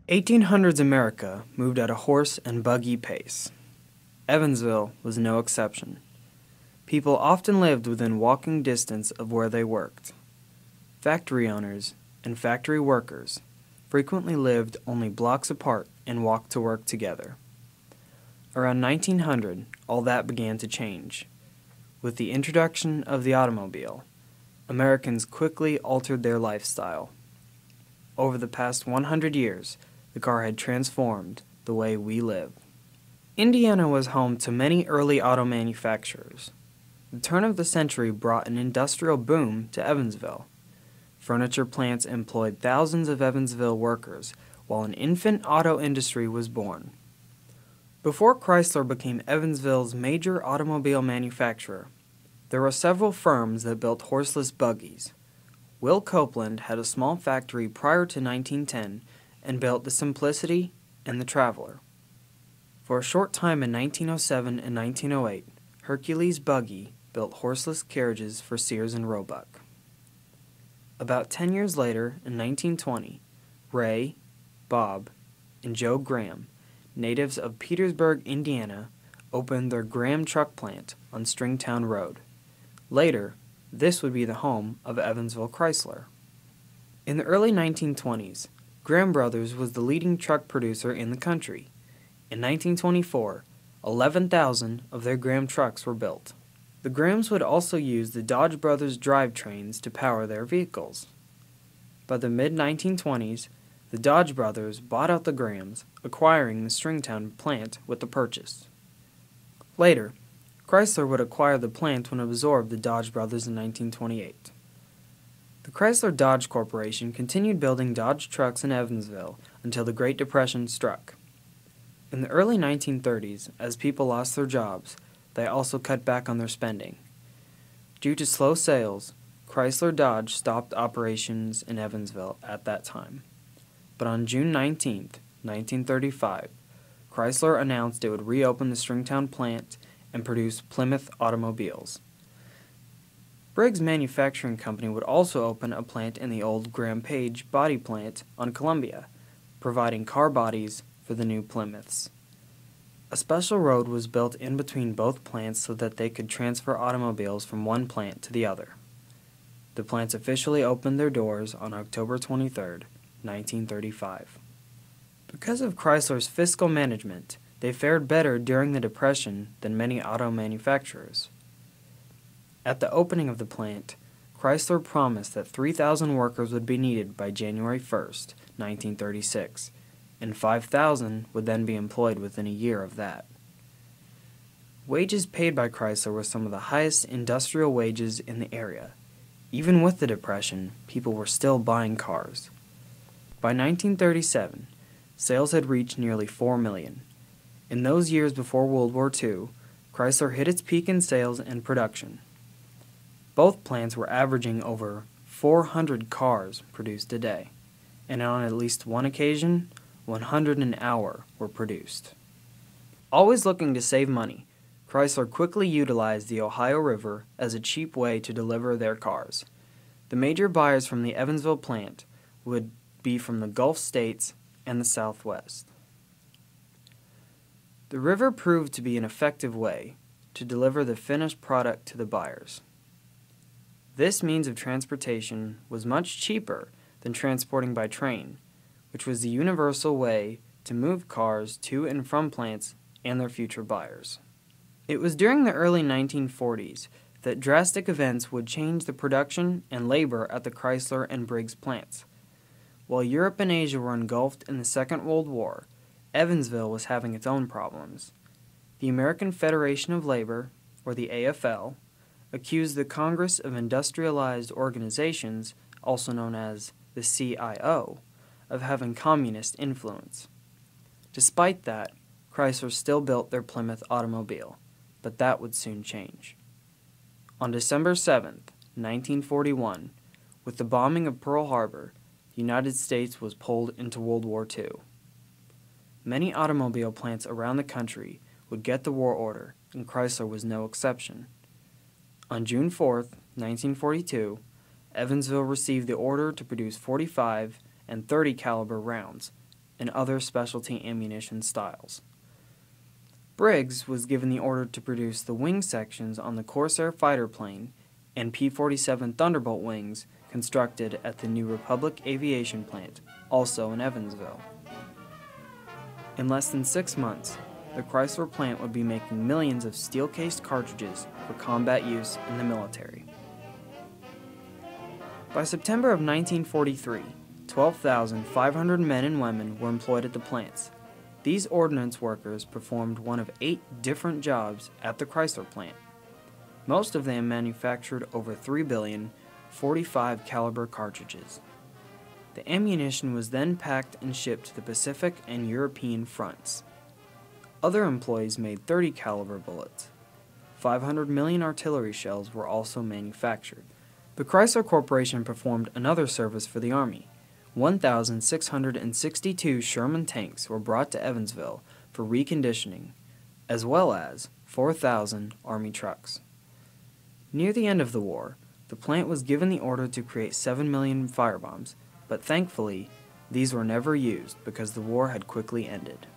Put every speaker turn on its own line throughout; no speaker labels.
1800s America moved at a horse and buggy pace. Evansville was no exception. People often lived within walking distance of where they worked. Factory owners and factory workers frequently lived only blocks apart and walked to work together. Around 1900, all that began to change. With the introduction of the automobile, Americans quickly altered their lifestyle. Over the past 100 years, the car had transformed the way we live. Indiana was home to many early auto manufacturers. The turn of the century brought an industrial boom to Evansville. Furniture plants employed thousands of Evansville workers, while an infant auto industry was born. Before Chrysler became Evansville's major automobile manufacturer, there were several firms that built horseless buggies. Will Copeland had a small factory prior to 1910 and built the Simplicity and the Traveler. For a short time in 1907 and 1908, Hercules Buggy built horseless carriages for Sears and Roebuck. About 10 years later, in 1920, Ray, Bob, and Joe Graham, natives of Petersburg, Indiana, opened their Graham truck plant on Stringtown Road. Later, this would be the home of Evansville Chrysler. In the early 1920s, Graham Brothers was the leading truck producer in the country. In 1924, 11,000 of their Graham trucks were built. The Grahams would also use the Dodge Brothers drivetrains to power their vehicles. By the mid-1920s, the Dodge Brothers bought out the Grahams, acquiring the Stringtown plant with the purchase. Later, Chrysler would acquire the plant when it absorbed the Dodge Brothers in 1928. The Chrysler-Dodge Corporation continued building Dodge trucks in Evansville until the Great Depression struck. In the early 1930s, as people lost their jobs, they also cut back on their spending. Due to slow sales, Chrysler-Dodge stopped operations in Evansville at that time. But on June 19, 1935, Chrysler announced it would reopen the Stringtown plant and produce Plymouth automobiles. Briggs Manufacturing Company would also open a plant in the old Graham Page body plant on Columbia, providing car bodies for the new Plymouths. A special road was built in between both plants so that they could transfer automobiles from one plant to the other. The plants officially opened their doors on October 23, 1935. Because of Chrysler's fiscal management, they fared better during the Depression than many auto manufacturers. At the opening of the plant, Chrysler promised that 3,000 workers would be needed by January 1, 1936, and 5,000 would then be employed within a year of that. Wages paid by Chrysler were some of the highest industrial wages in the area. Even with the Depression, people were still buying cars. By 1937, sales had reached nearly 4 million. In those years before World War II, Chrysler hit its peak in sales and production. Both plants were averaging over 400 cars produced a day, and on at least one occasion, 100 an hour were produced. Always looking to save money, Chrysler quickly utilized the Ohio River as a cheap way to deliver their cars. The major buyers from the Evansville plant would be from the Gulf states and the Southwest. The river proved to be an effective way to deliver the finished product to the buyers. This means of transportation was much cheaper than transporting by train, which was the universal way to move cars to and from plants and their future buyers. It was during the early 1940s that drastic events would change the production and labor at the Chrysler and Briggs plants. While Europe and Asia were engulfed in the Second World War, Evansville was having its own problems. The American Federation of Labor, or the AFL, accused the Congress of Industrialized Organizations, also known as the CIO, of having communist influence. Despite that, Chrysler still built their Plymouth automobile, but that would soon change. On December 7, 1941, with the bombing of Pearl Harbor, the United States was pulled into World War II. Many automobile plants around the country would get the war order, and Chrysler was no exception. On June 4, 1942, Evansville received the order to produce 45 and .30 caliber rounds, and other specialty ammunition styles. Briggs was given the order to produce the wing sections on the Corsair fighter plane and P-47 Thunderbolt wings constructed at the New Republic Aviation Plant, also in Evansville. In less than 6 months, the Chrysler plant would be making millions of steel-cased cartridges for combat use in the military. By September of 1943, 12,500 men and women were employed at the plants. These ordnance workers performed one of 8 different jobs at the Chrysler plant. Most of them manufactured over 3 billion .45 caliber cartridges. The ammunition was then packed and shipped to the Pacific and European fronts. Other employees made 30 caliber bullets. 500 million artillery shells were also manufactured. The Chrysler Corporation performed another service for the Army. 1,662 Sherman tanks were brought to Evansville for reconditioning, as well as 4,000 Army trucks. Near the end of the war, the plant was given the order to create 7 million firebombs, but thankfully, these were never used because the war had quickly ended.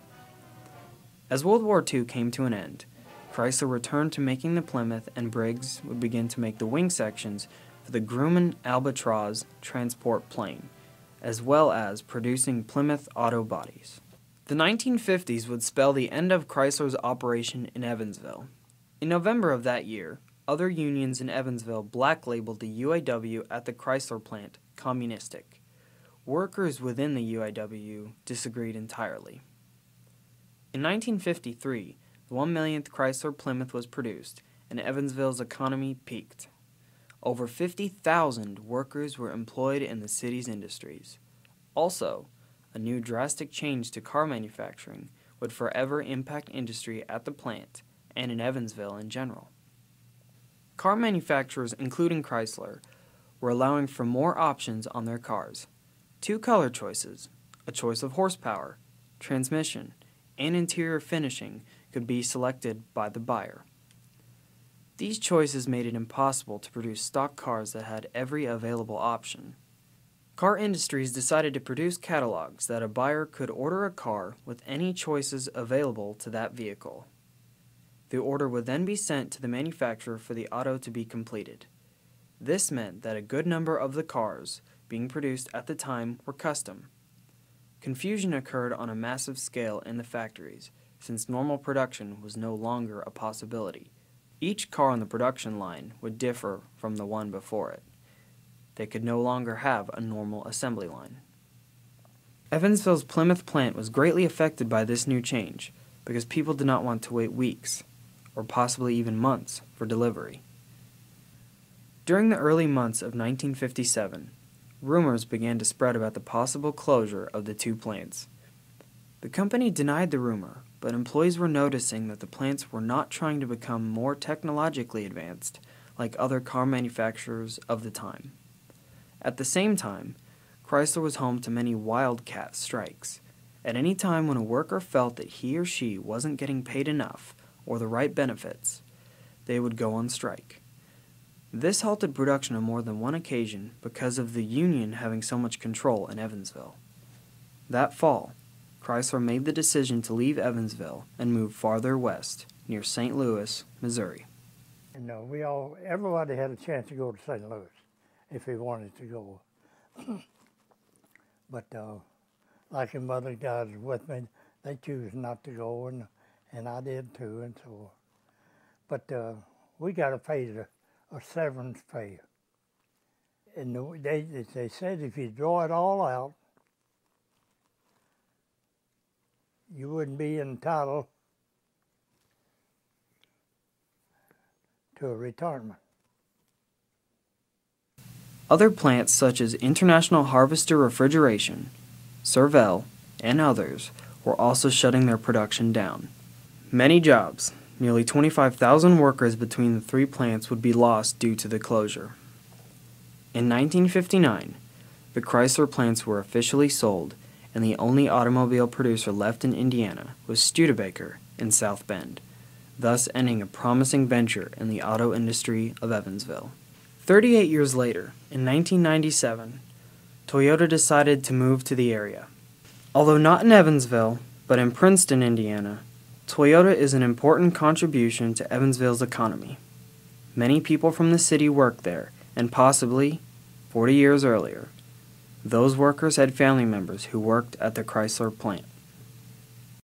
As World War II came to an end, Chrysler returned to making the Plymouth, and Briggs would begin to make the wing sections for the Grumman Albatross transport plane, as well as producing Plymouth auto bodies. The 1950s would spell the end of Chrysler's operation in Evansville. In November of that year, other unions in Evansville black-labeled the UAW at the Chrysler plant communistic. Workers within the UAW disagreed entirely. In 1953, the 1 millionth Chrysler Plymouth was produced, and Evansville's economy peaked. Over 50,000 workers were employed in the city's industries. Also, a new drastic change to car manufacturing would forever impact industry at the plant and in Evansville in general. Car manufacturers, including Chrysler, were allowing for more options on their cars. 2 color choices, a choice of horsepower, transmission, and interior finishing could be selected by the buyer. These choices made it impossible to produce stock cars that had every available option. Car industries decided to produce catalogs that a buyer could order a car with any choices available to that vehicle. The order would then be sent to the manufacturer for the auto to be completed. This meant that a good number of the cars being produced at the time were custom. Confusion occurred on a massive scale in the factories, since normal production was no longer a possibility. Each car on the production line would differ from the one before it. They could no longer have a normal assembly line. Evansville's Plymouth plant was greatly affected by this new change because people did not want to wait weeks, or possibly even months, for delivery. During the early months of 1957, rumors began to spread about the possible closure of the 2 plants. The company denied the rumor, but employees were noticing that the plants were not trying to become more technologically advanced like other car manufacturers of the time. At the same time, Chrysler was home to many wildcat strikes. At any time when a worker felt that he or she wasn't getting paid enough or the right benefits, they would go on strike. This halted production on more than one occasion because of the union having so much control in Evansville. That fall, Chrysler made the decision to leave Evansville and move farther west, near St. Louis, Missouri.
And everybody had a chance to go to St. Louis if they wanted to go. But like the other guys with me, they choose not to go, and I did too, and so. But we got to pay a severance pay. And they said if you draw it all out, you wouldn't be entitled to a retirement.
Other plants such as International Harvester Refrigeration, Servell, and others were also shutting their production down. Many jobs, nearly 25,000 workers between the 3 plants, would be lost due to the closure. In 1959, the Chrysler plants were officially sold, and the only automobile producer left in Indiana was Studebaker in South Bend, thus ending a promising venture in the auto industry of Evansville. 38 years later, in 1997, Toyota decided to move to the area. Although not in Evansville, but in Princeton, Indiana, Toyota is an important contribution to Evansville's economy. Many people from the city work there, and possibly, 40 years earlier, those workers had family members who worked at the Chrysler plant.